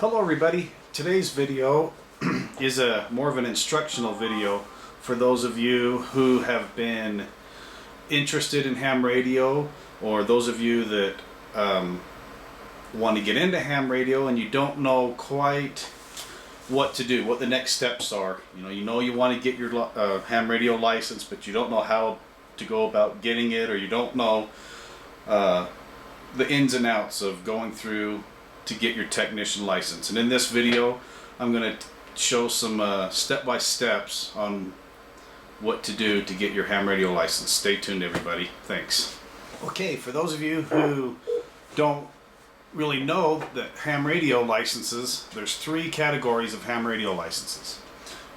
Hello everybody. Today's video is more of an instructional video for those of you who have been interested in ham radio, or those of you that want to get into ham radio and you don't know quite what to do, what the next steps are. You know you want to get your ham radio license, but you don't know how to go about getting it, or you don't know the ins and outs of going through to get your technician license. And in this video I'm going to show some step-by-steps on what to do to get your ham radio license. Stay tuned everybody. Thanks. Okay, for those of you who don't really know that ham radio licenses, there's three categories of ham radio licenses.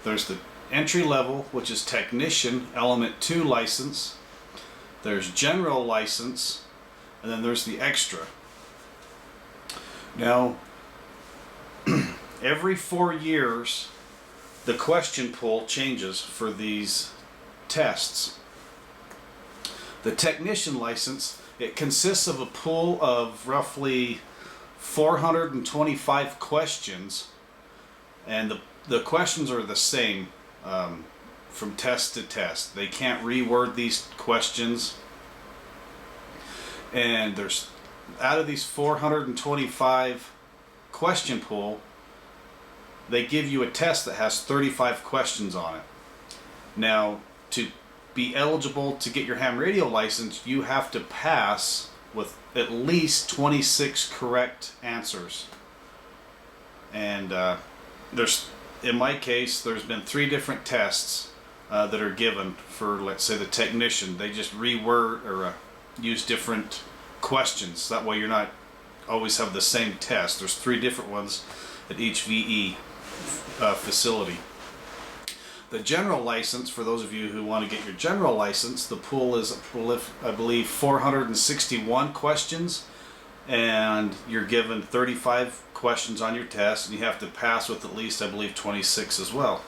There's the entry level, which is technician element 2 license. There's general license, and then there's the extra. Now, every 4 years, the question pool changes for these tests. The technician license, it consists of a pool of roughly 425 questions, and the questions are the same from test to test. They can't reword these questions, and there's out of these 425 question pool, they give you a test that has 35 questions on it. Now, to be eligible to get your ham radio license, you have to pass with at least 26 correct answers. And in my case, there's been 3 different tests that are given for, let's say, the technician. They just reword or use different questions. That way you're not always have the same test. There's 3 different ones at each VE facility. The general license, for those of you who want to get your general license, the pool is, I believe, 461 questions, and you're given 35 questions on your test, and you have to pass with at least, I believe, 26 as well.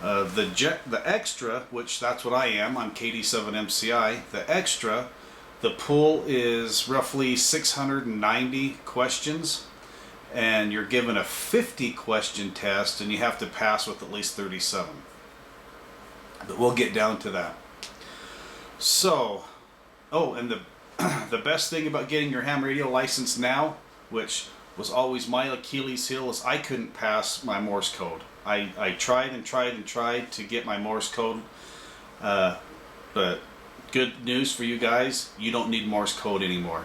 The extra, which that's what I am, I'm KD7MCI, the extra, the pool is roughly 690 questions, and you're given a 50 question test, and you have to pass with at least 37. But we'll get down to that. So, and the best thing about getting your ham radio license now, which was always my Achilles heel, is I couldn't pass my Morse code. I tried and tried and tried to get my Morse code, but good news for you guys, you don't need Morse code anymore.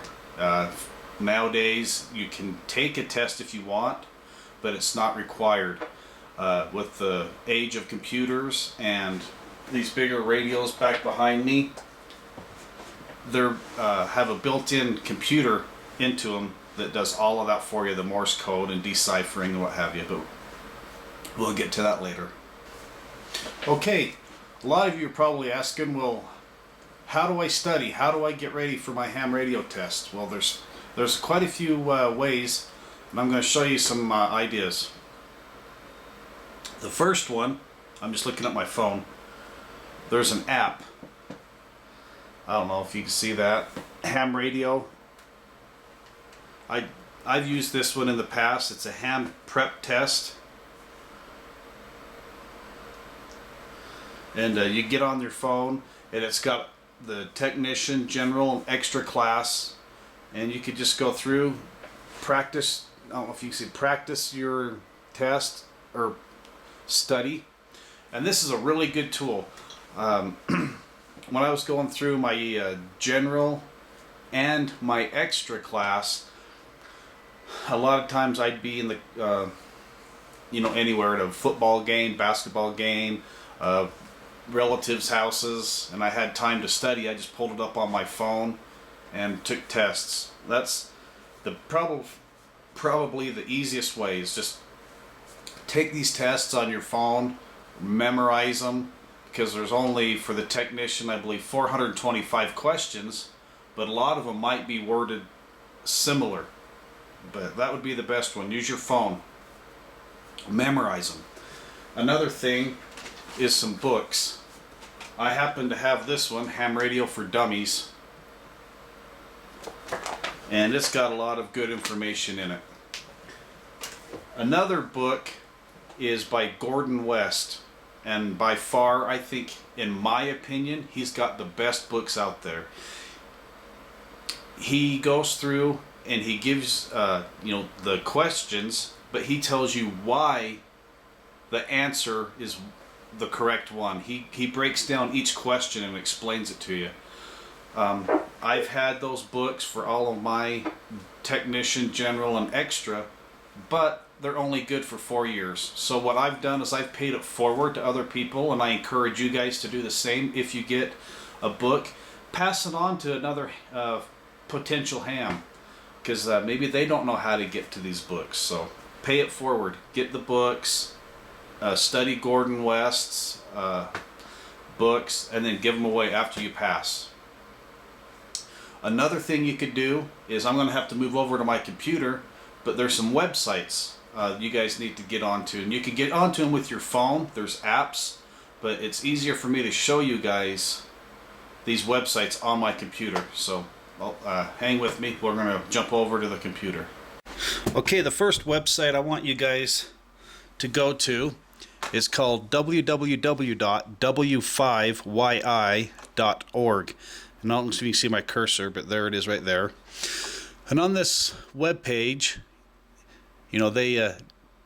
Nowadays, you can take a test if you want, but it's not required. With the age of computers and these bigger radios back behind me, they have a built-in computer into them that does all of that for you, the Morse code and deciphering and what have you, but we'll get to that later. Okay, a lot of you are probably asking, well, how do I study? How do I get ready for my ham radio test? Well, there's quite a few ways, and I'm going to show you some ideas. The first one, I'm just looking at my phone. There's an app. I don't know if you can see that. Ham radio. I've used this one in the past. It's a ham prep test. And you get on your phone, and it's got the technician, general, and extra class, and you could just go through, practice. I don't know if you can see, practice your test or study. And this is a really good tool. When I was going through my general and my extra class, a lot of times I'd be in the anywhere, at a football game, basketball game, relatives' houses, and I had time to study. I just pulled it up on my phone and took tests. That's the probably the easiest way, is just take these tests on your phone, memorize them, because there's only, for the technician, I believe, 425 questions, but a lot of them might be worded similar. But that would be the best one. Use your phone, memorize them. Another thing is some books. I happen to have this one, Ham Radio for Dummies, and it's got a lot of good information in it. Another book is by Gordon West, and by far, I think, in my opinion, he's got the best books out there. He goes through and he gives the questions, but he tells you why the answer is the correct one. He breaks down each question and explains it to you. I've had those books for all of my technician, general, and extra, but they're only good for 4 years. So what I've done is I've paid it forward to other people, and I encourage you guys to do the same. If you get a book, pass it on to another potential ham, because maybe they don't know how to get to these books. So pay it forward. Get the books, study Gordon West's books, and then give them away after you pass. Another thing you could do is, I'm going to have to move over to my computer, but there's some websites you guys need to get onto, and you can get onto them with your phone. There's apps, but it's easier for me to show you guys these websites on my computer. So hang with me. We're going to jump over to the computer. Okay, the first website I want you guys to go to is called www.w5yi.org. And I don't know if you can see my cursor, but there it is right there. And on this web page, they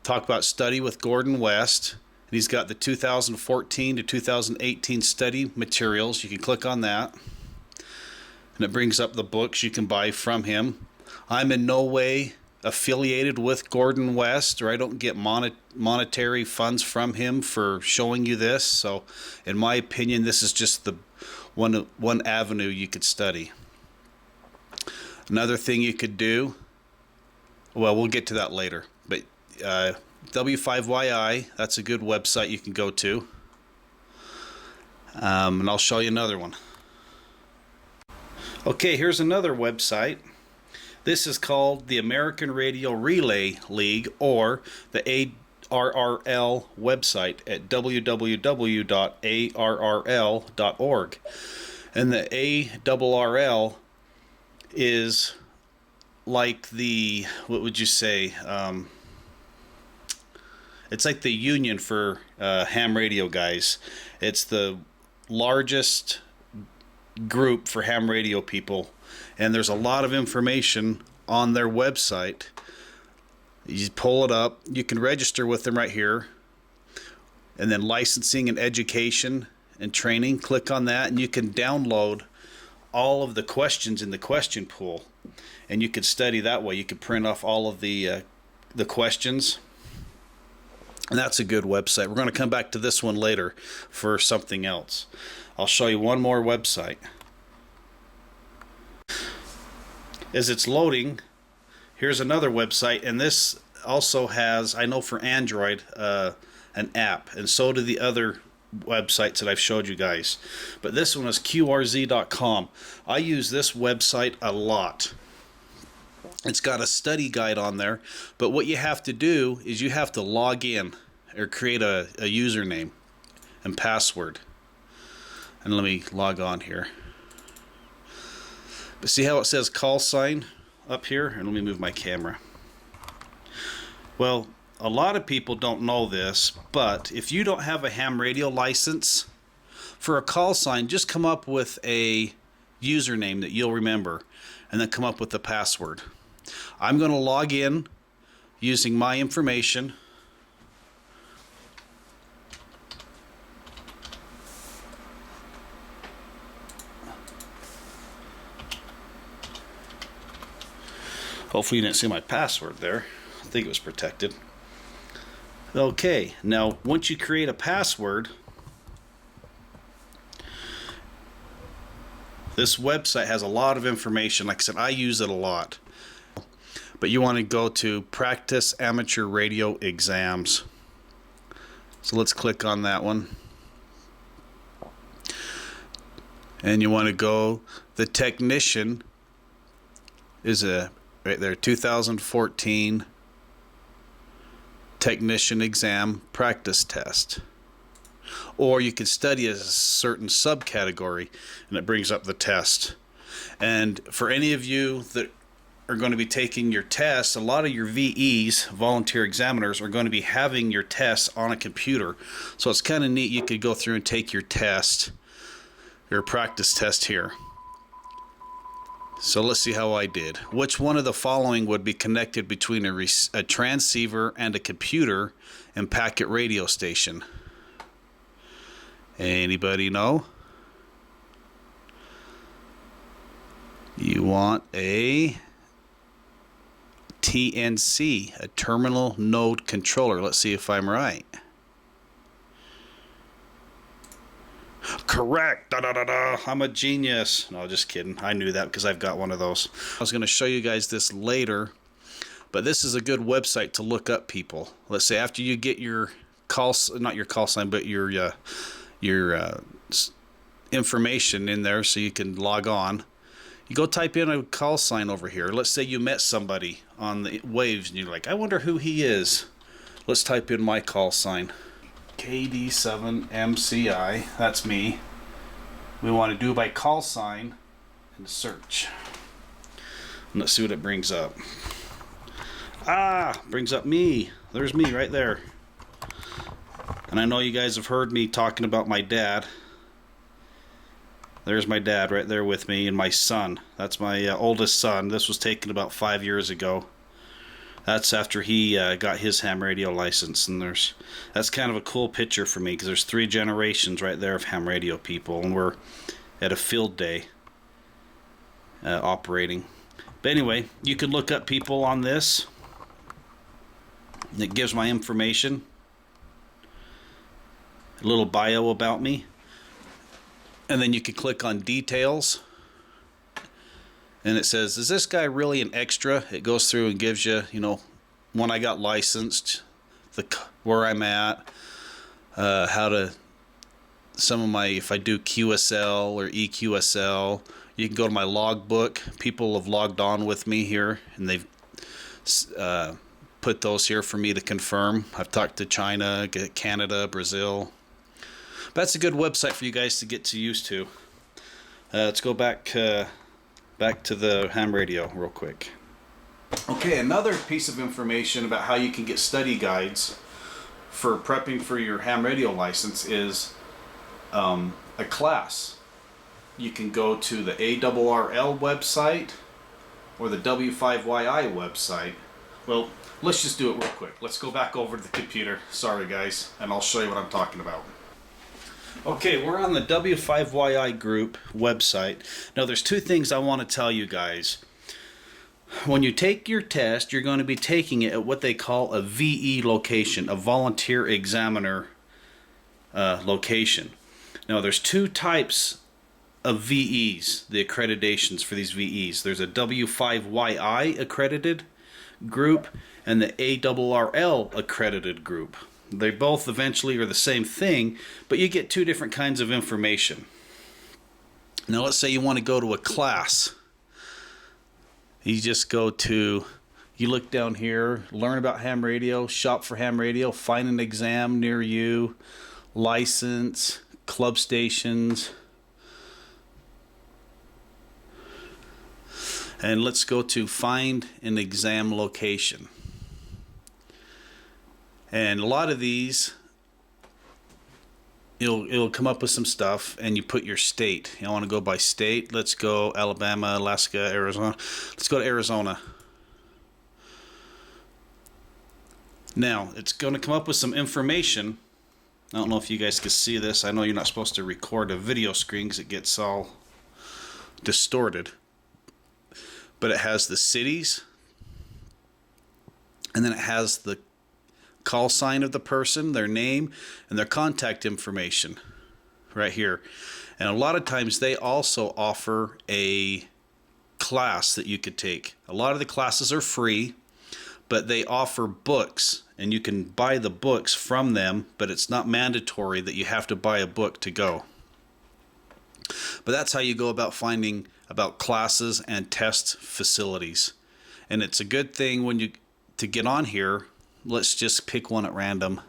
talk about study with Gordon West. And he's got the 2014 to 2018 study materials. You can click on that, and it brings up the books you can buy from him. I'm in no way affiliated with Gordon West, or I don't get monetary funds from him for showing you this. So in my opinion, this is just the one avenue you could study. Another thing you could do, well, we'll get to that later, but W5YI, that's a good website you can go to. And I'll show you another one. Okay, here's another website. This is called the American Radio Relay League, or the ARRL website at www.arrl.org. And the ARRL is like the, what would you say, it's like the union for ham radio guys. It's the largest group for ham radio people, and there's a lot of information on their website. You pull it up, you can register with them right here, and then licensing and education and training, click on that, and you can download all of the questions in the question pool, and you could study that way. You could print off all of the questions, and that's a good website. We're going to come back to this one later for something else. I'll show you one more website. As it's loading, here's another website, and this also has, I know for Android, an app, and so do the other websites that I've showed you guys. But this one is qrz.com. I use this website a lot. It's got a study guide on there, but what you have to do is you have to log in or create a username and password. And let me log on here. But see how it says call sign up here? And let me move my camera. Well, a lot of people don't know this, but if you don't have a ham radio license, for a call sign, just come up with a username that you'll remember, and then come up with the password. I'm going to log in using my information. Hopefully you didn't see my password there. I think it was protected. Okay, now once you create a password, this website has a lot of information. Like I said, I use it a lot. But you want to go to Practice Amateur Radio Exams. So let's click on that one. And you want to go, the technician is right there, 2014 technician exam practice test. Or you can study a certain subcategory, and it brings up the test. And for any of you that are going to be taking your tests, a lot of your VEs, volunteer examiners, are going to be having your tests on a computer. So it's kind of neat. You could go through and take your test, your practice test here. So let's see how I did. Which one of the following would be connected between a transceiver and a computer and packet radio station? Anybody know? You want a TNC, a terminal node controller. Let's see if I'm right. Correct. Da, da, da, da. I'm a genius. No, just kidding. I knew that because I've got one of those. I was going to show you guys this later, but this is a good website to look up people. Let's say after you get your call, not your call sign, but your information in there so you can log on. You go type in a call sign over here. Let's say you met somebody on the waves and you're like, I wonder who he is. Let's type in my call sign. KD7MCI, that's me. We want to do by call sign and search. And let's see what it brings up. Brings up me. There's me right there. And I know you guys have heard me talking about my dad. There's my dad right there with me, and my son. That's my oldest son. This was taken about 5 years ago. That's after he got his ham radio license, and that's kind of a cool picture for me because there's 3 generations right there of ham radio people, and we're at a field day operating. But anyway, you could look up people on this. It gives my information, a little bio about me. And then you can click on details, and it says, is this guy really an extra? It goes through and gives you, when I got licensed, where I'm at, if I do QSL or EQSL, you can go to my logbook. People have logged on with me here, and they've put those here for me to confirm. I've talked to China, Canada, Brazil. That's a good website for you guys to get used to. Let's go back to the ham radio real quick. Okay, another piece of information about how you can get study guides for prepping for your ham radio license is a class. You can go to the ARRL website or the W5YI website. Well, let's just do it real quick. Let's go back over to the computer. Sorry guys, and I'll show you what I'm talking about. Okay, we're on the W5YI group website. Now there's 2 things I want to tell you guys. When you take your test, you're going to be taking it at what they call a VE location, a volunteer examiner location. Now there's 2 types of VEs, the accreditations for these VEs. There's a W5YI accredited group and the ARRL accredited group. They both eventually are the same thing, but you get 2 different kinds of information. Now let's say you want to go to a class. You just you look down here, learn about ham radio, shop for ham radio, find an exam near you, license, club stations. And let's go to find an exam location. And a lot of these, it'll come up with some stuff, and you put your state. You want to go by state. Let's go Alabama, Alaska, Arizona. Let's go to Arizona. Now, it's going to come up with some information. I don't know if you guys can see this. I know you're not supposed to record a video screen because it gets all distorted. But it has the cities, and then it has the call sign of the person, their name, and their contact information right here. And a lot of times they also offer a class that you could take. A lot of the classes are free, but they offer books, and you can buy the books from them, but it's not mandatory that you have to buy a book to go. But that's how you go about finding about classes and test facilities. And it's a good thing to get on here. Let's just pick one at random.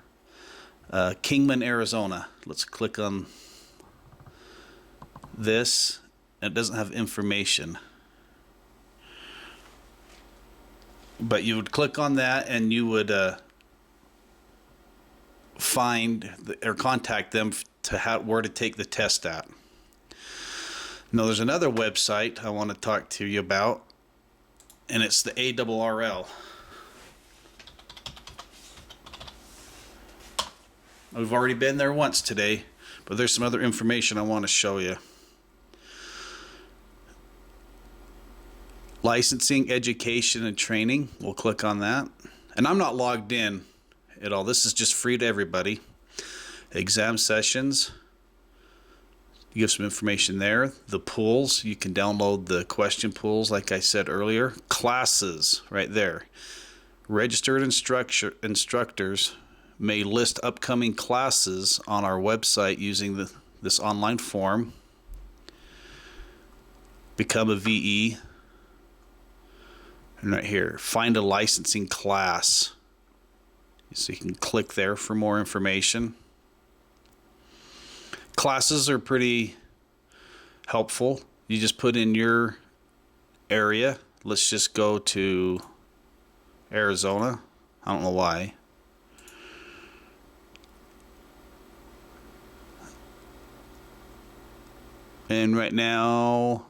Kingman, Arizona. Let's click on this. It doesn't have information. But you would click on that and you would find or contact them to where to take the test at. Now there's another website I want to talk to you about, and it's the ARRL. We've already been there once today, but there's some other information I want to show you. Licensing, education, and training. We'll click on that. And I'm not logged in at all. This is just free to everybody. Exam sessions. You give some information there. The pools. You can download the question pools like I said earlier. Classes right there. Registered instructors may list upcoming classes on our website using this online form. Become a VE. And right here, find a licensing class. So you can click there for more information. Classes are pretty helpful. You just put in your area. Let's just go to Arizona. I don't know why. And right now,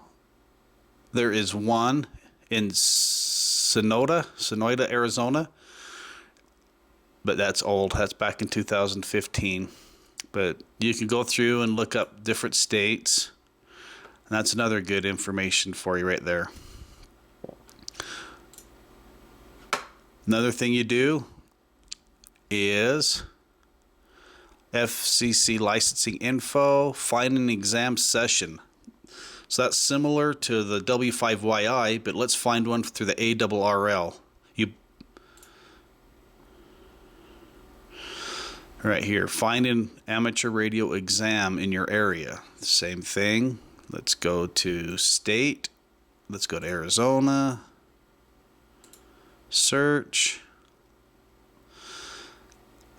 there is one in Sonora, Arizona. But that's old. That's back in 2015. But you can go through and look up different states. And that's another good information for you right there. Another thing you do is FCC licensing info, find an exam session. So that's similar to the W5YI, but let's find one through the ARRL. Right here, find an amateur radio exam in your area. Same thing. Let's go to state. Let's go to Arizona. Search.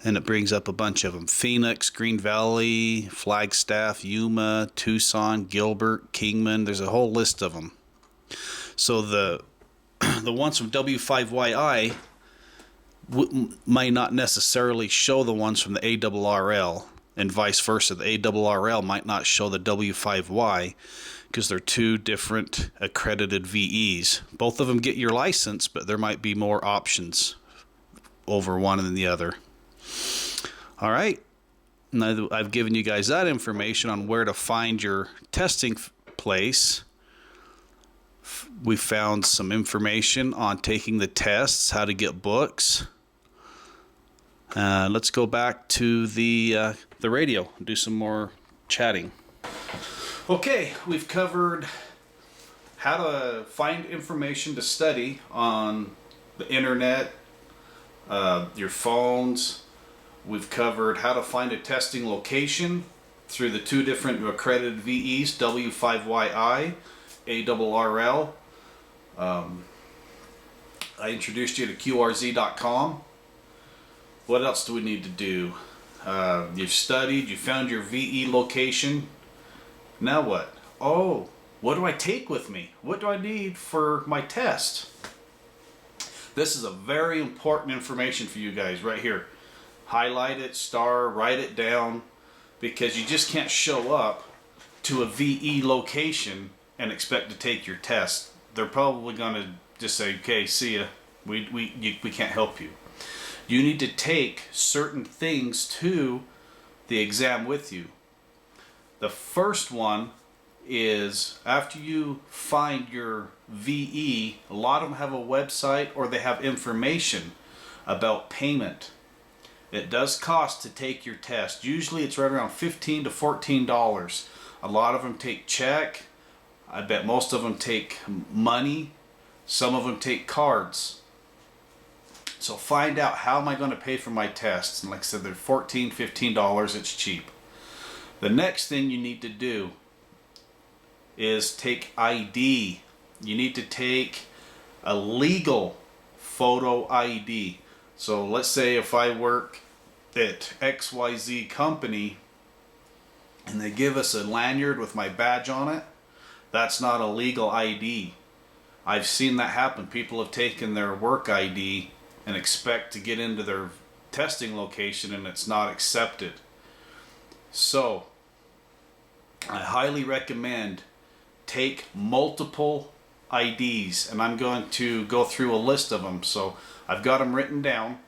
And it brings up a bunch of them. Phoenix, Green Valley, Flagstaff, Yuma, Tucson, Gilbert, Kingman. There's a whole list of them. So the ones from W5YI might not necessarily show the ones from the ARRL, and vice versa. The ARRL might not show the W5Y because they're two different accredited VEs. Both of them get your license, but there might be more options over one than the other. All right. Now that I've given you guys that information on where to find your testing place, we found some information on taking the tests, how to get books. Let's go back to the radio and do some more chatting. Okay, we've covered how to find information to study on the internet, your phones. We've covered how to find a testing location through the two different accredited VEs, W5YI, ARRL. I introduced you to QRZ.com. What else do we need to do? You've studied, you found your VE location. Now what? Oh, what do I take with me? What do I need for my test? This is a very important information for you guys right here. Highlight it, star, write it down, because you just can't show up to a VE location and expect to take your test. They're probably going to just say, okay, see ya. We can't help you. You need to take certain things to the exam with you. The first one is after you find your VE, a lot of them have a website or they have information about payment. It does cost to take your test. Usually it's right around $15 to $14. A lot of them take check. I bet most of them take money. Some of them take cards. So find out, how am I going to pay for my tests? And like I said, they're $14, $15. It's cheap. The next thing you need to do is take ID. You need to take a legal photo ID. So let's say if I work at XYZ company and they give us a lanyard with my badge on it, that's not a legal ID. I've seen that happen. People have taken their work ID and expect to get into their testing location and it's not accepted. So I highly recommend take multiple IDs, and I'm going to go through a list of them. So I've got them written down.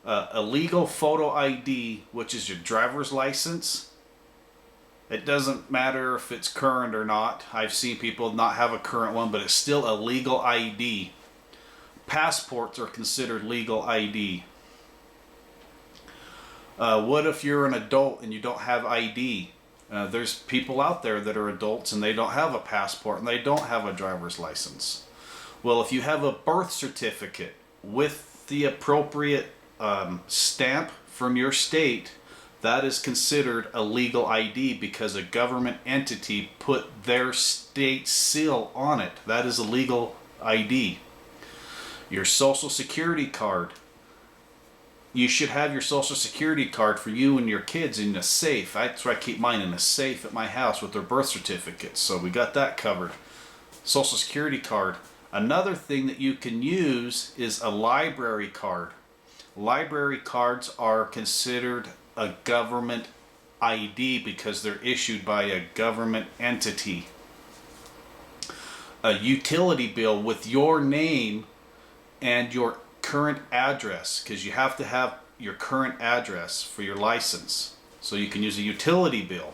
A legal photo ID, which is your driver's license. It doesn't matter if it's current or not. I've seen people not have a current one, but it's still a legal ID. Passports are considered legal ID. What if you're an adult and you don't have ID? There's people out there that are adults and they don't have a passport and they don't have a driver's license. Well, if you have a birth certificate with the appropriate stamp from your state, that is considered a legal ID because a government entity put their state seal on it. That is a legal ID. Your social security card. You should have your social security card for you and your kids in a safe. That's where I keep mine, in a safe at my house with their birth certificates. So we got that covered. Social security card. Another thing that you can use is a library card. Library cards are considered a government ID because they're issued by a government entity. A utility bill with your name and your current address, because you have to have your current address for your license. So you can use a utility bill.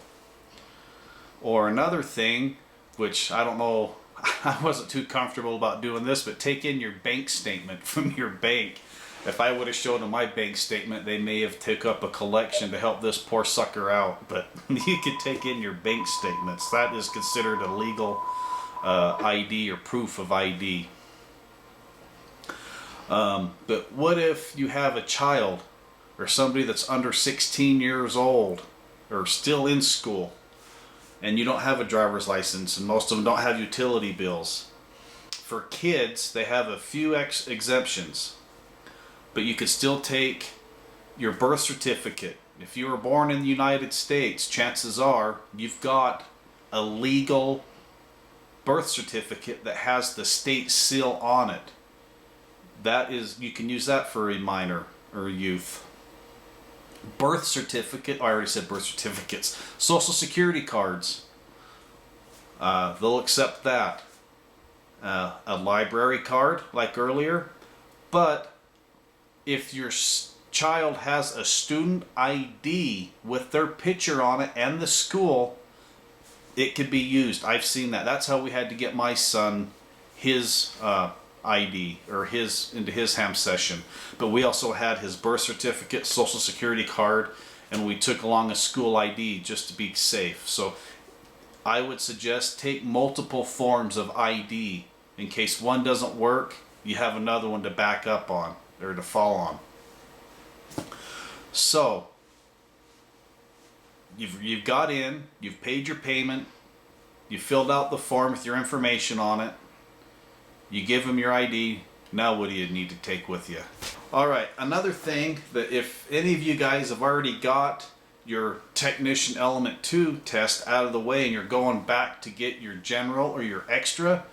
Or another thing, which I don't know, I wasn't too comfortable about doing this, but take in your bank statement from your bank. If I would have shown them my bank statement, they may have took up a collection to help this poor sucker out. But you could take in your bank statements. That is considered a legal ID or proof of ID. But what if you have a child or somebody that's under 16 years old or still in school and you don't have a driver's license, and most of them don't have utility bills? For kids, they have a few exemptions, but you could still take your birth certificate. If you were born in the United States, chances are you've got a legal birth certificate that has the state seal on it. That is, you can use that for a minor or a youth. Birth certificate, I already said birth certificates. Social security cards, they'll accept that. A library card, like earlier. But if your child has a student ID with their picture on it and the school, it could be used. I've seen that. That's how we had to get my son his ID or into his ham session. But we also had his birth certificate, social security card, and we took along a school ID just to be safe. So I would suggest take multiple forms of ID in case one doesn't work. You have another one to back up on or to fall on. So you've got in, you've paid your payment, you filled out the form with your information on it. You give them your ID. Now what do you need to take with you? Alright, another thing that if any of you guys have already got your Technician Element 2 test out of the way and you're going back to get your general or your extra,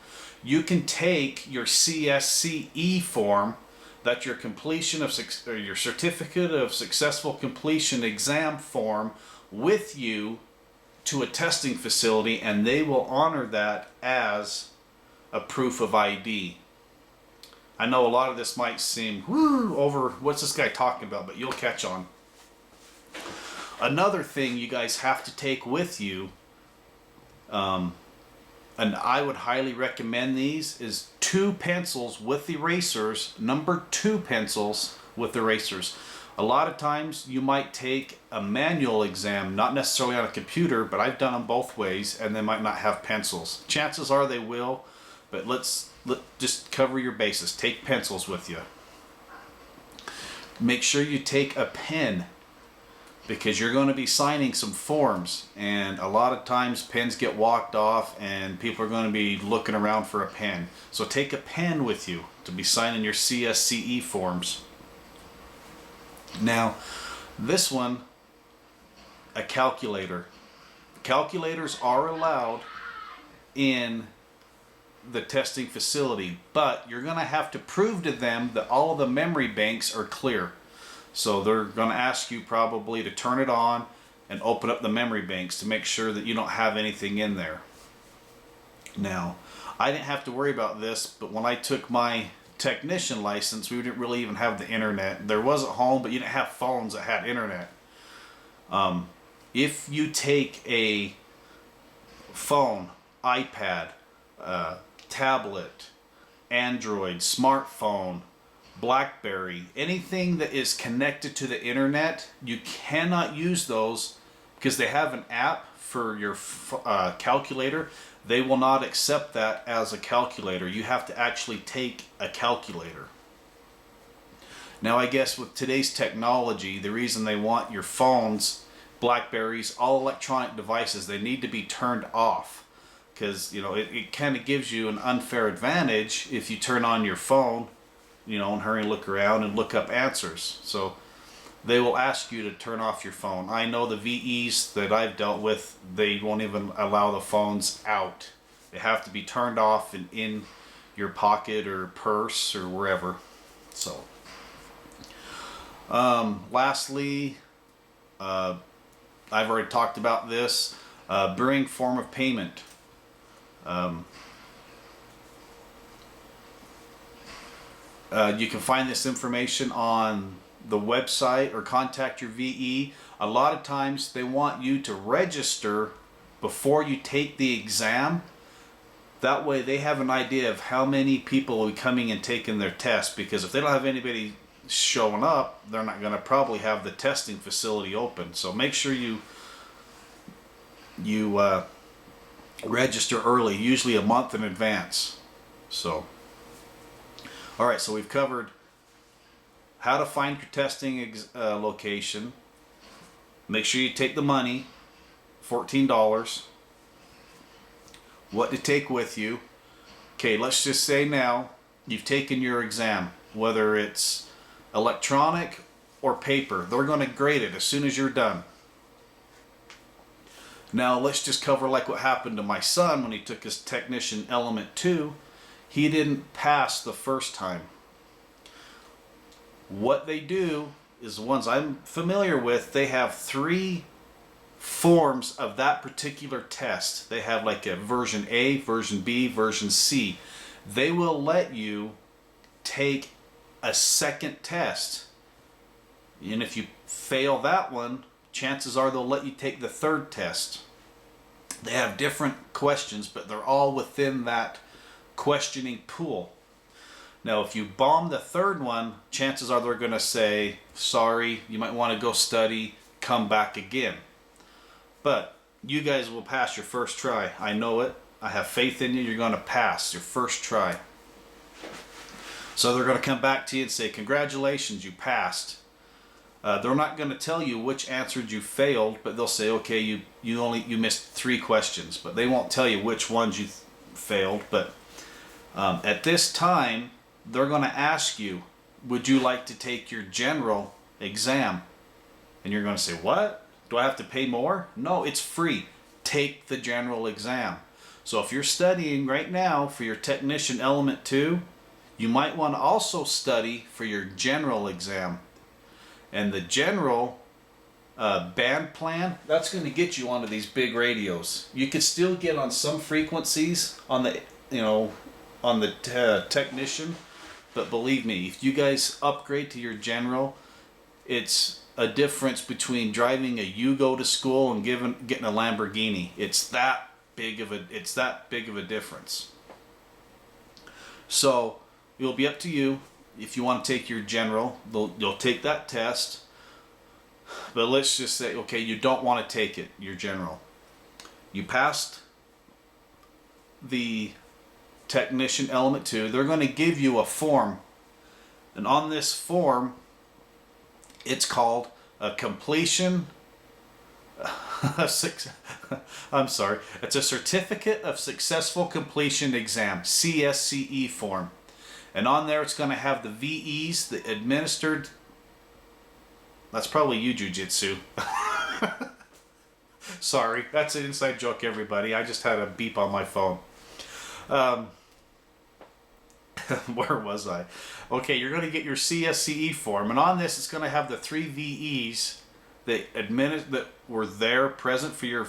you can take your CSCE form, that's your completion of or your Certificate of Successful Completion exam form, with you to a testing facility, and they will honor that as a proof of ID. I know a lot of this might seem over, what's this guy talking about, but you'll catch on. Another thing you guys have to take with you, and I would highly recommend these, is 2 pencils with erasers, number 2 pencils with erasers. A lot of times you might take a manual exam, not necessarily on a computer, but I've done them both ways, and they might not have pencils. Chances are they will. But let's just cover your bases. Take pencils with you. Make sure you take a pen, because you're going to be signing some forms, and a lot of times pens get walked off and people are going to be looking around for a pen. So take a pen with you to be signing your CSCE forms. Now, this one, a calculator. Calculators are allowed in the testing facility, but you're going to have to prove to them that all of the memory banks are clear. So they're going to ask you probably to turn it on and open up the memory banks to make sure that you don't have anything in there. Now, I didn't have to worry about this, but when I took my technician license, we didn't really even have the internet. There was at home, but you didn't have phones that had internet. If you take a phone, iPad, tablet, Android, smartphone, BlackBerry, anything that is connected to the internet, you cannot use those because they have an app for your calculator. They will not accept that as a calculator. You have to actually take a calculator. Now, I guess with today's technology, the reason they want your phones, BlackBerries, all electronic devices, they need to be turned off. Because, you know, it kind of gives you an unfair advantage if you turn on your phone, you know, and hurry and look around and look up answers. So they will ask you to turn off your phone. I know the VEs that I've dealt with, they won't even allow the phones out. They have to be turned off and in your pocket or purse or wherever. So, lastly, I've already talked about this, bring form of payment. You can find this information on the website or contact your VE. A lot of times they want you to register before you take the exam. That way they have an idea of how many people will be coming and taking their test, because if they don't have anybody showing up, they're not going to probably have the testing facility open. So make sure you register early, usually a month in advance. So, all right, so we've covered how to find your testing location. Make sure you take the money, $14. What to take with you. Okay, let's just say now you've taken your exam, whether it's electronic or paper. They're going to grade it as soon as you're done. Now let's just cover like what happened to my son when he took his technician element 2. He didn't pass the first time. What they do is, the ones I'm familiar with, they have 3 forms of that particular test. They have like a version A, version B, version C. They will let you take a second test, and if you fail that one, chances are they'll let you take the third test. They have different questions, but they're all within that questioning pool. Now, if you bomb the third one, chances are they're going to say, sorry, you might want to go study, come back again. But you guys will pass your first try. I know it. I have faith in you. You're going to pass your first try. So they're going to come back to you and say, congratulations, you passed. They're not going to tell you which answers you failed, but they'll say, okay, you missed 3 questions, but they won't tell you which ones you failed. But at this time, they're going to ask you, would you like to take your general exam? And you're going to say, what? Do I have to pay more? No, it's free. Take the general exam. So if you're studying right now for your technician element 2, you might want to also study for your general exam. And the general band plan, that's going to get you onto these big radios. You could still get on some frequencies on the, technician, but believe me, if you guys upgrade to your general, it's a difference between driving a Yugo to school and getting a Lamborghini. It's that big of a difference. So it'll be up to you. If you want to take your general, you'll take that test. But let's just say, okay, you don't want to take it, your general. You passed the technician element 2. They're going to give you a form. And on this form, it's called a completion. I'm sorry. It's a Certificate of Successful Completion Exam, CSCE form. And on there, it's going to have the VEs, the administered. That's probably you, Jiu-Jitsu. Sorry, that's an inside joke, everybody. I just had a beep on my phone. where was I? Okay, you're going to get your CSCE form, and on this it's going to have the 3 VEs that were there present for your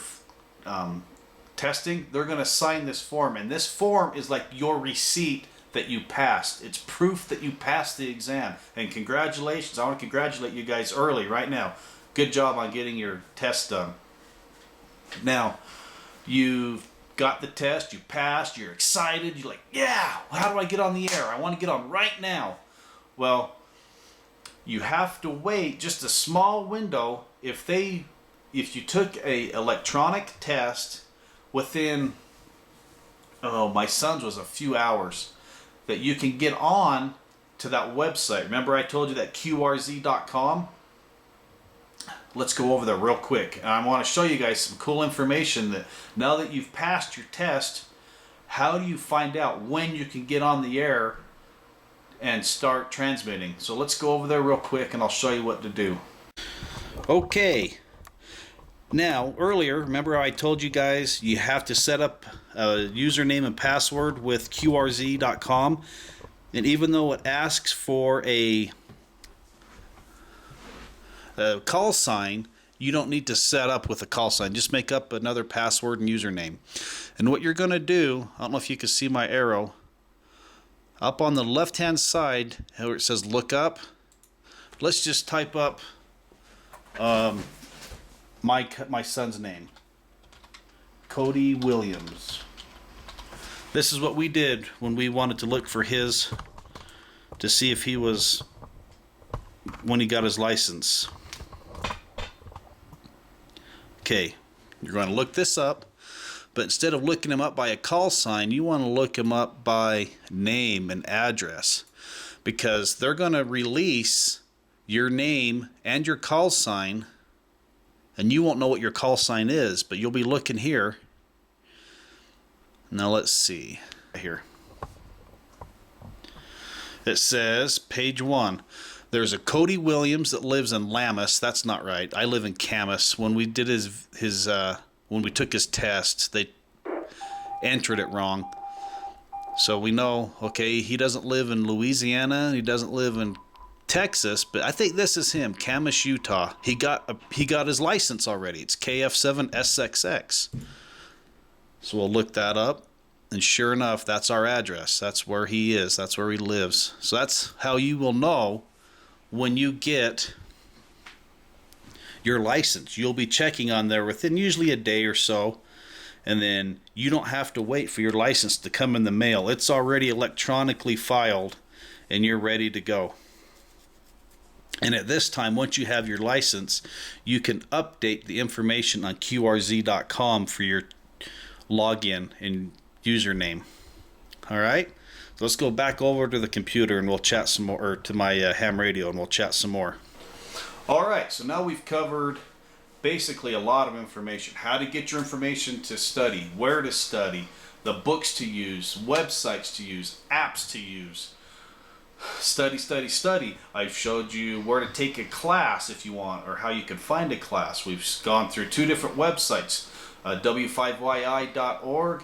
testing. They're going to sign this form, and this form is like your receipt that you passed. It's proof that you passed the exam. And congratulations, I want to congratulate you guys early right now. Good job on getting your test done. Now, you've got the test, you passed, you're excited, you're like, yeah, how do I get on the air? I want to get on right now. Well, you have to wait just a small window. If you took a electronic test within, oh, my son's was a few hours, that you can get on to that website. Remember I told you that qrz.com? Let's go over there real quick. And I want to show you guys some cool information that now that you've passed your test, how do you find out when you can get on the air and start transmitting? So let's go over there real quick and I'll show you what to do. Okay. Now, earlier, remember how I told you guys you have to set up a username and password with qrz.com, and even though it asks for a call sign, you don't need to set up with a call sign. Just make up another password and username. And what you're going to do, I don't know if you can see my arrow, up on the left hand side where it says look up, let's just type up my son's name, Cody Williams. This is what we did when we wanted to look for his, to see if he was, when he got his license. Okay, you're going to look this up, but instead of looking him up by a call sign, you want to look him up by name and address, because they're going to release your name and your call sign, and you won't know what your call sign is, but you'll be looking here. Now let's see here. It says page 1. There's a Cody Williams that lives in Lammas. That's not right. I live in Camas. When we did when we took his test, they entered it wrong. So we know, okay, he doesn't live in Louisiana. He doesn't live in Texas, but I think this is him, Camas, Utah. He got his license already. It's KF7SXX. So we'll look that up, and sure enough, that's our address. That's where he is. That's where he lives. So that's how you will know when you get your license. You'll be checking on there within usually a day or so, and then you don't have to wait for your license to come in the mail. It's already electronically filed, and you're ready to go. And at this time, once you have your license, you can update the information on qrz.com for your login and username. All right, so let's go back over to the computer and we'll chat some more, or to my ham radio, and we'll chat some more. All right, so now we've covered basically a lot of information. How to get your information to study, where to study, the books to use, websites to use, apps to use. Study, study, study. I've showed you where to take a class if you want, or how you can find a class. We've gone through 2 different websites, w5yi.org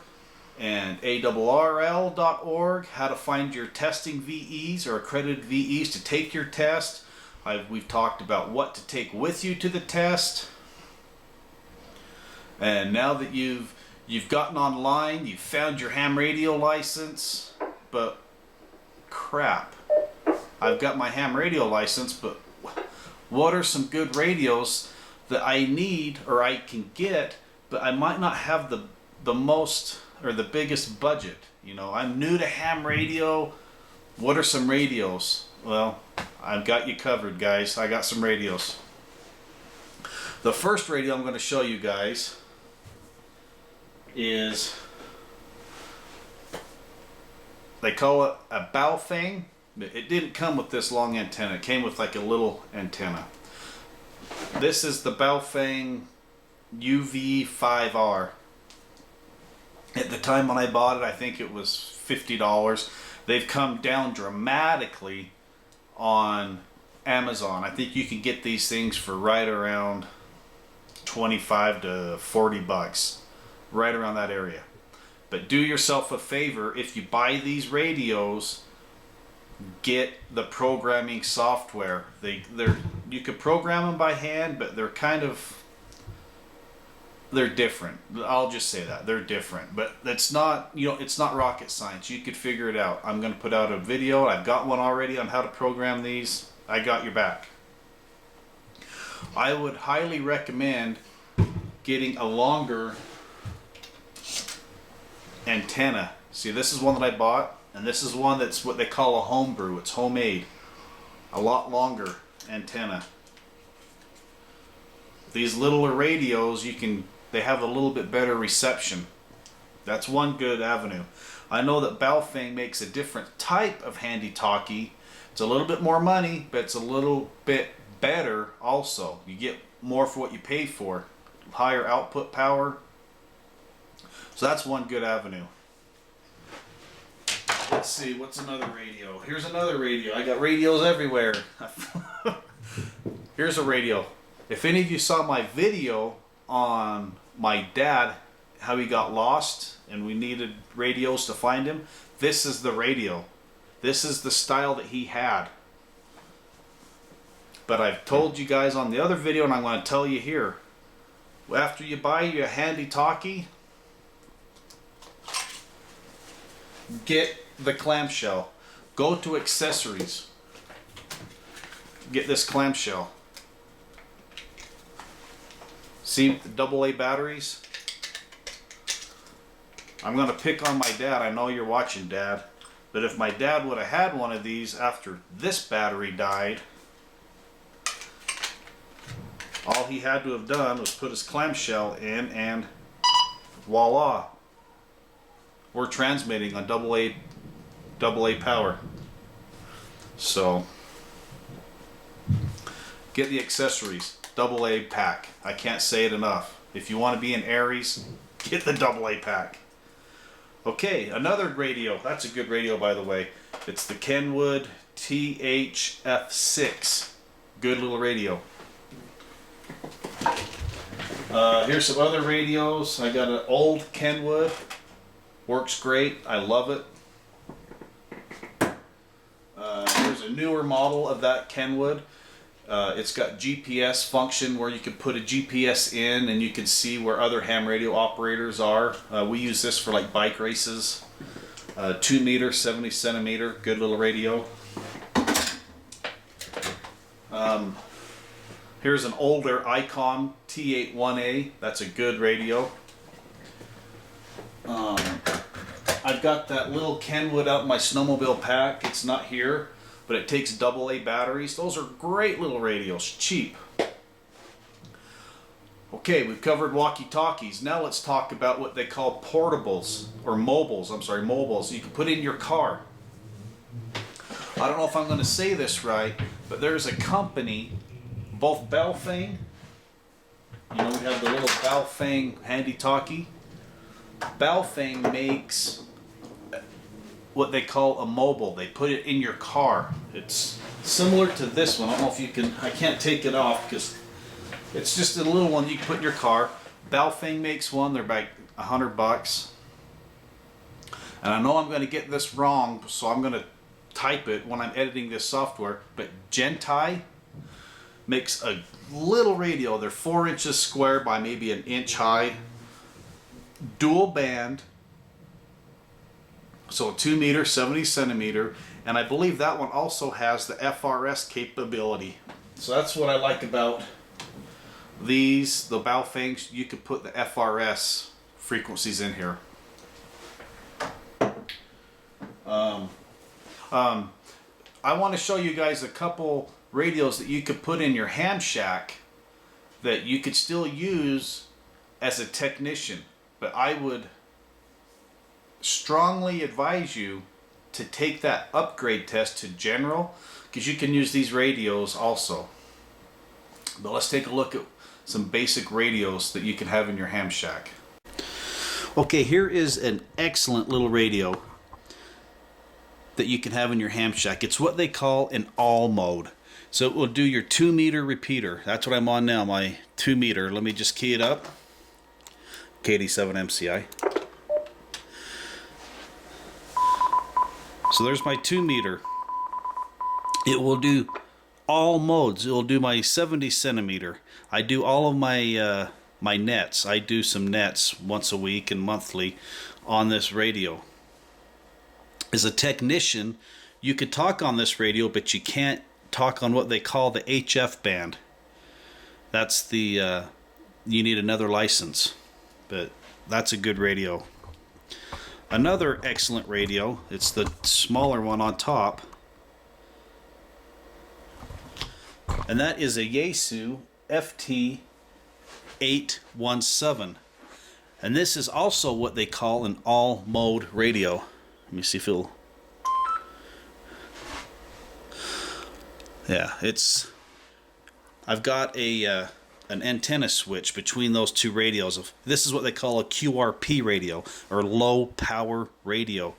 and arrl.org, how to find your testing VEs or accredited VEs to take your test. We've talked about what to take with you to the test. And now that you've gotten online, you've found your ham radio license, but crap, I've got my ham radio license, but what are some good radios that I need or I can get, but I might not have the most or the biggest budget? You know, I'm new to ham radio. What are some radios? Well, I've got you covered, guys. I got some radios. The first radio I'm going to show you guys is, they call it a Beofang. It didn't come with this long antenna. It came with like a little antenna. This is the Beofang UV5R. At the time when I bought it, I think it was $50. They've come down dramatically on Amazon. I think you can get these things for right around 25 to 40 bucks, right around that area. But do yourself a favor, if you buy these radios, get the programming software. You could program them by hand, but they're different. I'll just say that they're different, but it's not, it's not rocket science. You could figure it out. I'm going to put out a video. I've got one already on how to program these. I got your back. I would highly recommend getting a longer antenna. See, this is one that I bought, and this is one that's what they call a homebrew. It's homemade. A lot longer antenna. These littler radios, they have a little bit better reception. That's one good avenue. I know that Beofang makes a different type of handy talkie. It's a little bit more money, but it's a little bit better also. You get more for what you pay for. Higher output power. So that's one good avenue. Let's see, what's another radio? Here's another radio. I got radios everywhere. Here's a radio. If any of you saw my video on my dad, how he got lost and we needed radios to find him, this is the radio. This is the style that he had. But I've told you guys on the other video, and I'm going to tell you here, after you buy your handy talkie, get the clamshell. Go to accessories. Get this clamshell. See the AA batteries? I'm going to pick on my dad. I know you're watching, Dad. But if my dad would have had one of these after this battery died, all he had to have done was put his clamshell in and voila. We're transmitting on AA power. So get the accessories. AA pack. I can't say it enough. If you want to be in Aries, get the AA pack. Okay, another radio. That's a good radio, by the way. It's the Kenwood THF6. Good little radio. Here's some other radios. I got an old Kenwood. Works great. I love it. Here's a newer model of that Kenwood. It's got GPS function where you can put a GPS in and you can see where other ham radio operators are. We use this for like bike races. 2 meter, 70 centimeter, good little radio. Here's an older Icon T81A. That's a good radio. I've got that little Kenwood out in my snowmobile pack. It's not here, but it takes AA batteries. Those are great little radios, cheap. Okay, we've covered walkie-talkies. Now let's talk about what they call portables, or mobiles. I'm sorry, mobiles. You can put in your car. I don't know if I'm going to say this right, but there's a company, both Beofang, we have the little Beofang handy talkie. Beofang makes what they call a mobile. They put it in your car. It's similar to this one. I don't know if you can, I can't take it off because it's just a little one you can put in your car. Beofang makes one. They're about $100. And I know I'm going to get this wrong, so I'm going to type it when I'm editing this software. But Juentai makes a little radio. They're 4 inches square by maybe an inch high. Dual band. So 2 meter, 70 centimeter. And I believe that one also has the FRS capability. So that's what I like about these, the Beofangs. You could put the FRS frequencies in here. I want to show you guys a couple radios that you could put in your ham shack that you could still use as a technician. But I would strongly advise you to take that upgrade test to general, because you can use these radios also. But let's take a look at some basic radios that you can have in your ham shack. Okay, here is an excellent little radio that you can have in your ham shack. It's what they call an all mode. So it will do your 2 meter repeater. That's what I'm on now, my 2 meter. Let me just key it up. KD7 MCI. So there's my 2 meter. It will do all modes. It will do my 70 centimeter. I do all of my my nets. I do some nets once a week and monthly on this radio. As a technician, you could talk on this radio, but you can't talk on what they call the HF band. That's the you need another license, but that's a good radio. Another excellent radio, it's the smaller one on top, and that is a Yaesu FT-817, and this is also what they call an all-mode radio. Let me see if it'll... Yeah, it's... I've got a an antenna switch between those two radios. This is what they call a QRP radio, or low power radio.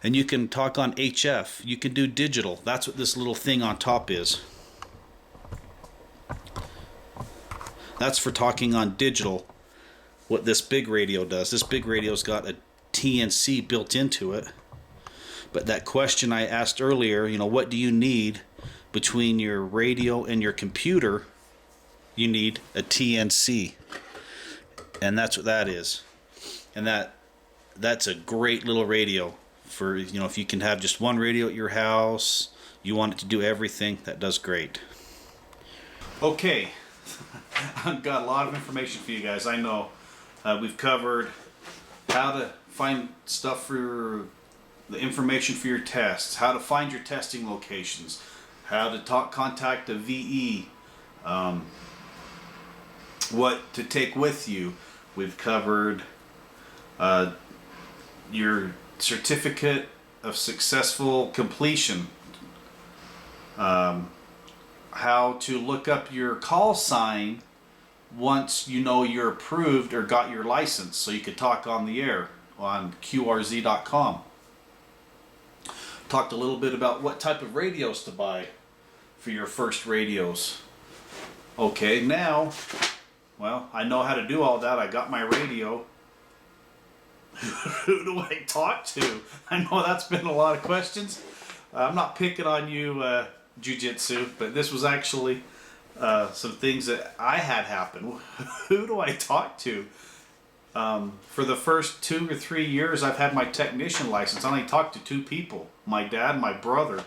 And you can talk on HF. You can do digital. That's what this little thing on top is. That's for talking on digital, what this big radio does. This big radio's got a TNC built into it. But that question I asked earlier, you know, what do you need between your radio and your computer? You need a TNC, and that's what that is. And that's a great little radio for, you know, if you can have just one radio at your house, you want it to do everything, that does great. Okay, I've got a lot of information for you guys. I know we've covered how to find stuff for the information for your tests, how to find your testing locations, how to contact a VE, what to take with you. We've covered your certificate of successful completion, how to look up your call sign once you know you're approved or got your license, so you could talk on the air on qrz.com. Talked a little bit about what type of radios to buy for your first radios. Okay, now, well, I know how to do all that. I got my radio. Who do I talk to? I know that's been a lot of questions. I'm not picking on you, Jiu-Jitsu, but this was actually some things that I had happen. Who do I talk to? For the first 2 or 3 years I've had my technician license, I only talked to 2 people, my dad and my brother.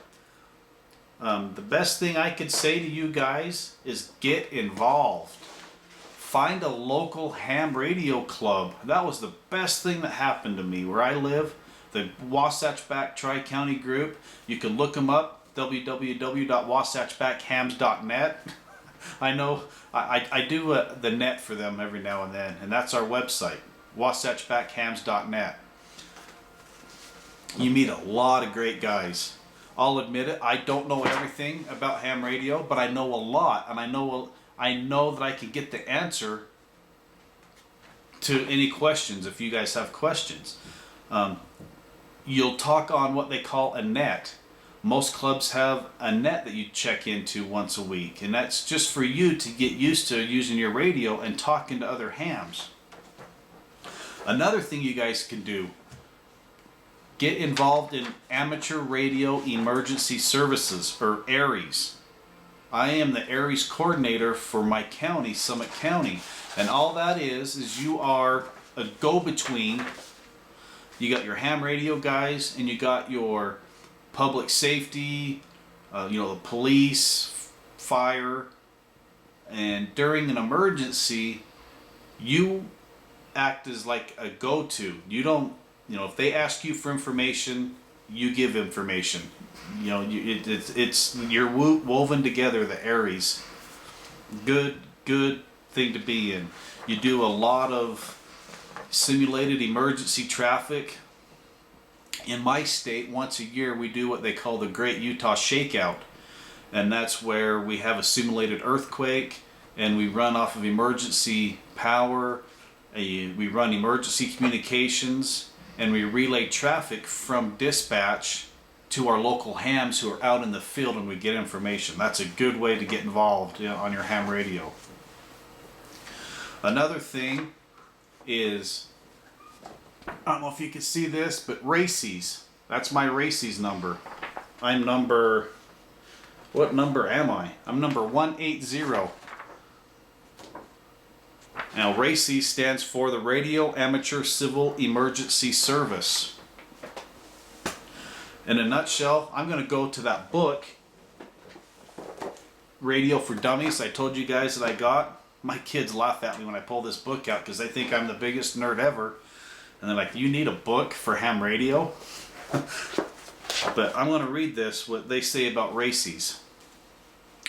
The best thing I could say to you guys is get involved. Find a local ham radio club. That was the best thing that happened to me where I live. The Wasatch Back Tri-County group, you can look them up, www.wasatchbackhams.net. I know I do the net for them every now and then, and that's our website, wasatchbackhams.net. You meet a lot of great guys. I'll admit it, I don't know everything about ham radio, but I know a lot, and I know that I can get the answer to any questions if you guys have questions. You'll talk on what they call a net. Most clubs have a net that you check into once a week, and that's just for you to get used to using your radio and talking to other hams. Another thing you guys can do, get involved in Amateur Radio Emergency Services, or ARES. I am the ARES coordinator for my county, Summit County, and all that is you are a go-between. You got your ham radio guys, and you got your public safety, the police, fire, and during an emergency, you act as like a go-to. You don't, if they ask you for information, you give information. You're woven together, the ARES. Good thing to be in. You do a lot of simulated emergency traffic. In my state, once a year, we do what they call the Great Utah Shakeout. And that's where we have a simulated earthquake, and we run off of emergency power, we run emergency communications, and we relay traffic from dispatch to our local hams who are out in the field, and we get information. That's a good way to get involved on your ham radio. Another thing is, I don't know if you can see this, but RACES. That's my RACES number. I'm number What number am I? I'm number 180. Now, RACI stands for the Radio Amateur Civil Emergency Service. In a nutshell, I'm going to go to that book, Radio for Dummies, I told you guys that I got. My kids laugh at me when I pull this book out because they think I'm the biggest nerd ever. And they're like, you need a book for ham radio? But I'm going to read this, what they say about RACIs.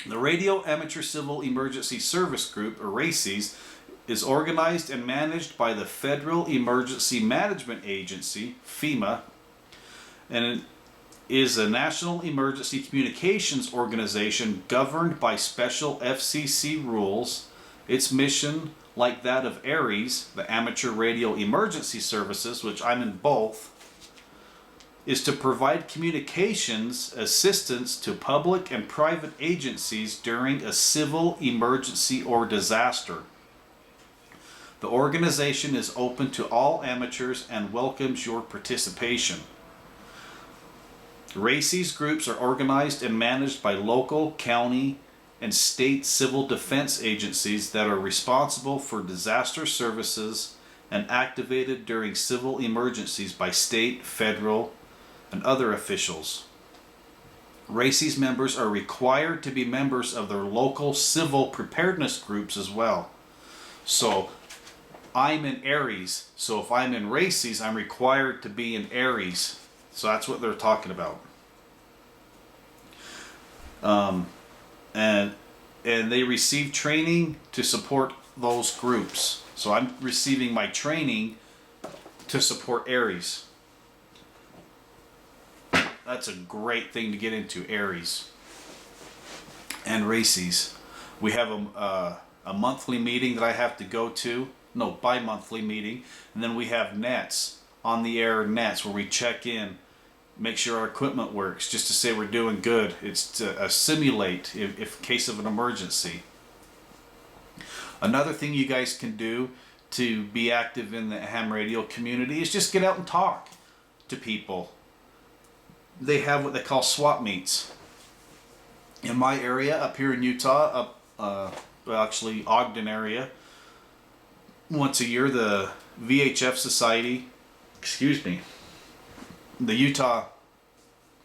The Radio Amateur Civil Emergency Service Group, or RACIs, is organized and managed by the Federal Emergency Management Agency, FEMA, and it is a national emergency communications organization governed by special FCC rules. Its mission, like that of ARES, the Amateur Radio Emergency Services, which I'm in both, is to provide communications assistance to public and private agencies during a civil emergency or disaster. The organization is open to all amateurs and welcomes your participation. RACIs groups are organized and managed by local, county, and state civil defense agencies that are responsible for disaster services and activated during civil emergencies by state, federal, and other officials. RACIs members are required to be members of their local civil preparedness groups as well. So I'm in ARES, so if I'm in RACIs, I'm required to be in ARES. So that's what they're talking about. And they receive training to support those groups. So I'm receiving my training to support ARES. That's a great thing to get into, ARES and RACIs. We have a monthly meeting that I have to go to. No, bi-monthly meeting. And then we have nets, on the air nets, where we check in, make sure our equipment works, just to say we're doing good. It's to simulate if in case of an emergency. Another thing you guys can do to be active in the ham radio community is just get out and talk to people. They have what they call swap meets. In my area, up here in Utah, well actually Ogden area, once a year the VHF Society, the Utah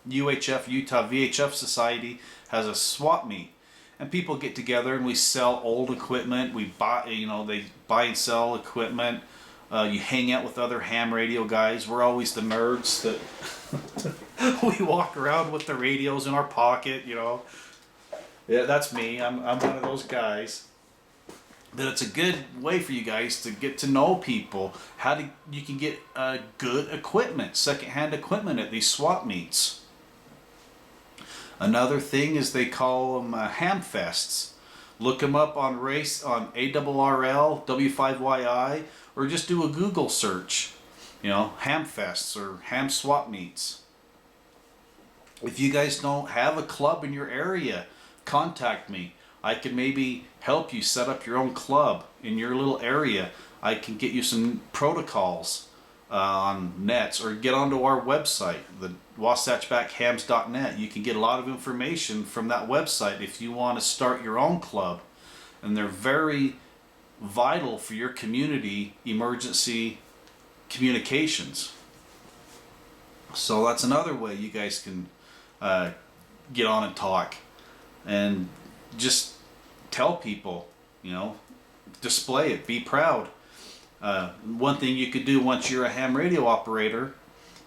VHF Society has a swap meet, and people get together and we sell old equipment. We buy, they buy and sell equipment. You hang out with other ham radio guys. We're always the nerds that we walk around with the radios in our pocket. Yeah, that's me. I'm one of those guys. But it's a good way for you guys to get to know people. You can get good equipment, secondhand equipment at these swap meets. Another thing is they call them ham fests. Look them up on ARRL, W5YI, or just do a Google search. Ham fests or ham swap meets. If you guys don't have a club in your area, contact me. I can maybe help you set up your own club in your little area. I can get you some protocols on nets, or get onto our website, the wasatchbackhams.net. You can get a lot of information from that website if you want to start your own club. And they're very vital for your community emergency communications. So that's another way you guys can get on and talk. And just tell people, display it, be proud. One thing you could do once you're a ham radio operator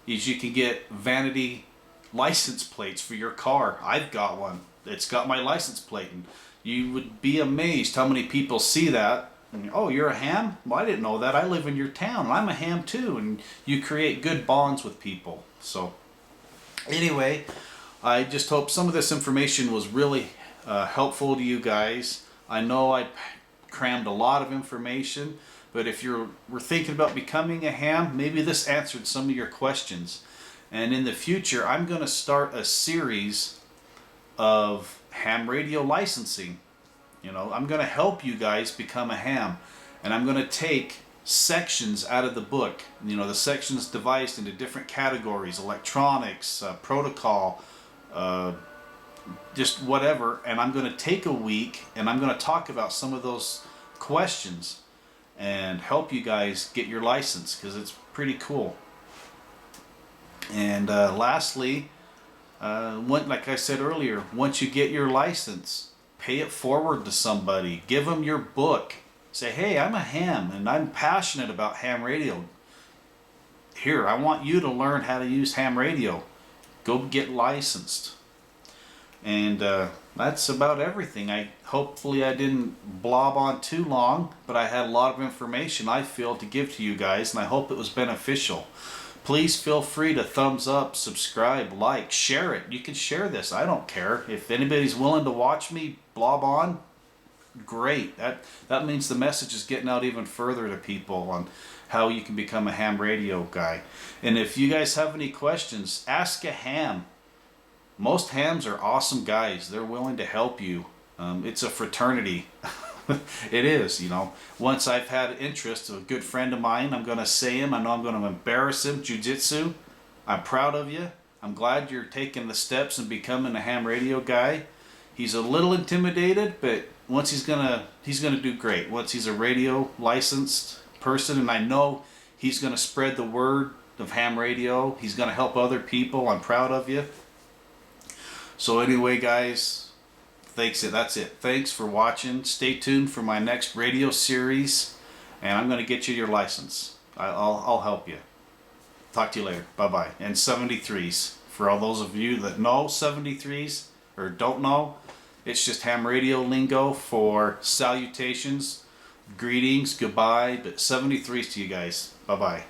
is you can get vanity license plates for your car. I've got one. It's got my license plate, and you would be amazed how many people see that. And, oh, you're a ham? Well, I didn't know that. I live in your town. I'm a ham too. And you create good bonds with people. So anyway, I just hope some of this information was really helpful to you guys. I know I crammed a lot of information, but if we're thinking about becoming a ham, maybe this answered some of your questions. And in the future, I'm going to start a series of ham radio licensing. I'm going to help you guys become a ham, and I'm going to take sections out of the book. The sections divided into different categories: electronics, protocol, just whatever, and I'm going to take a week and I'm going to talk about some of those questions and help you guys get your license, because it's pretty cool. And lastly, like I said earlier, once you get your license, pay it forward to somebody. Give them your book. Say, hey, I'm a ham and I'm passionate about ham radio. Here, I want you to learn how to use ham radio. Go get licensed. And that's about everything. Hopefully I didn't blob on too long, but I had a lot of information I feel to give to you guys, and I hope it was beneficial. Please feel free to thumbs up, subscribe, like, share it. You can share this. I don't care. If anybody's willing to watch me blob on, great. That means the message is getting out even further to people on how you can become a ham radio guy. And if you guys have any questions, ask a ham. Most hams are awesome guys. They're willing to help you. It's a fraternity. It is, you know. Once I've had interest of a good friend of mine, I'm going to say him. I know I'm going to embarrass him. Jiu-jitsu, I'm proud of you. I'm glad you're taking the steps and becoming a ham radio guy. He's a little intimidated, but once he's gonna do great. Once he's a radio licensed person, and I know he's going to spread the word of ham radio. He's going to help other people. I'm proud of you. So anyway, guys, that's it. Thanks for watching. Stay tuned for my next radio series, and I'm going to get you your license. I'll help you. Talk to you later. Bye-bye. And 73s. For all those of you that know 73s or don't know, it's just ham radio lingo for salutations, greetings, goodbye, but 73s to you guys. Bye-bye.